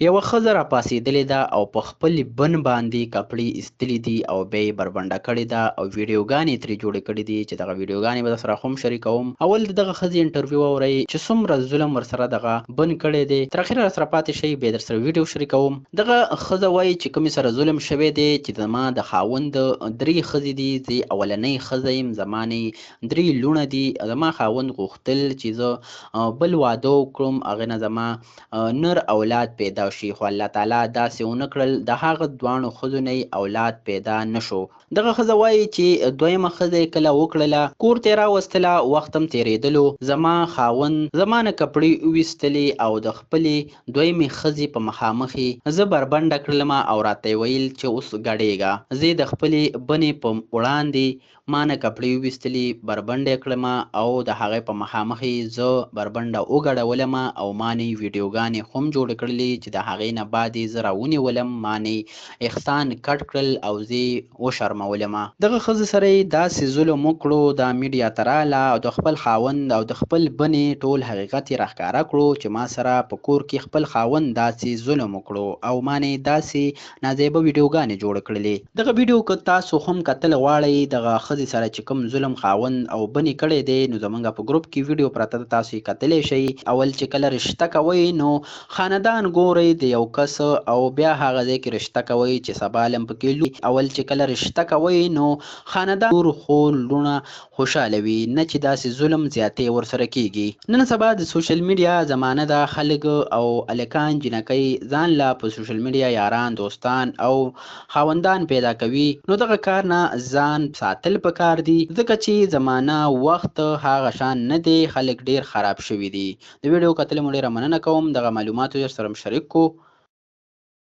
یوه ښځه راپاڅېدلې ده او په خپلې بن باندې کپړې ایستلي دي او بیا یې بربنډه کړې ده او ویډیوګانې ترې جوړې کړي دي چې دغه ویډیوګانې به درسره هم شریکوم. اول د دغه ښځې انټرویو واورئ چې څومره ظلم ورسره دغه بن کړی دی، تر اخره راسره پاتې شئ، بیا درسره ویډیو شریکوم. دغه ښځه وایي چې کومې سره ظلم شوی دی چې زما د خاوند 3 ښځې دي، زه اولنۍ ښځه یم، زما نه 3 لوڼه دي. زما خاوند غوښتل چې زه بل واده وکړم، هغې نه زما نر اولاد پیدا شي، خو الله تعالی داسې ونه کړل، د هغه دواړو ښځو نه اولاد پیدا نشو. دغه ښځه وایي چې دویمه ښځه یې کله وکړله، کور ته یې راوستله، وخت هم تېرېدلو، زما خاوند زما نه کپړې وویستلې او د خپلې دویمې ښځې په مخامخ یې زه بربنډه کړلمه او راته یې ویل چې اوس ګډېږه. زه یې د خپلې بنې په وړاندې ما نه کپړې وویستلې، بربنډه یې کړمه او د هغې په مخامخ یې زه بربنډه وګډولمه او ما نه یې ویډیوګانې هم جوړې کړلې چې د هغې نه بعد یې زه راونیولم، ما نه یې احسان کټ کړل او زه یې وشرمولمه. دغه ښځې سره یې داسې ظلم وکړو، دا میډیا ته راغله او د خپل خاوند او د خپل بنې ټول حقیقت یې راښکاره کړو چې ما سره په کور کې خپل خاوند داسې ظلم وکړو او ما نه یې داسې نازیبه ویډیوګانې جوړې کړلې. دغه ویډیو که تاسو هم کتل غواړئ دغه ښځې سره چې کوم ظلم خاوند او بنې کړی دی، نو زموږ په ګروپ کې ویډیو پرته ده، تاسو یې کتلی شئ. اول چې کله رشته کوئ نو خاندان ګورئ د یو کس او بیا هغه ځای کې رشته کوئ چې سبا له هم پکې اول چې کله رشته کوئ نو خاندان لور خور لوڼه خوشحاله وي، نه چې داسې ظلم زیاتې ورسره کیږي. نن سبا د سوشل میډیا زمانه ده، خلک او الکان جنکۍ ځان له په سوشل میډیا یاران دوستان او خاوندان پیدا کوي، نو دغه کار نه ځان ساتل پکار دي، ځکه چې زمانه وخت هغه شان نه دی، خلک ډیر خراب شوي دي. د ویډیو کتل مو ډیره مننه کوم، دغه معلومات در سره شریک کو.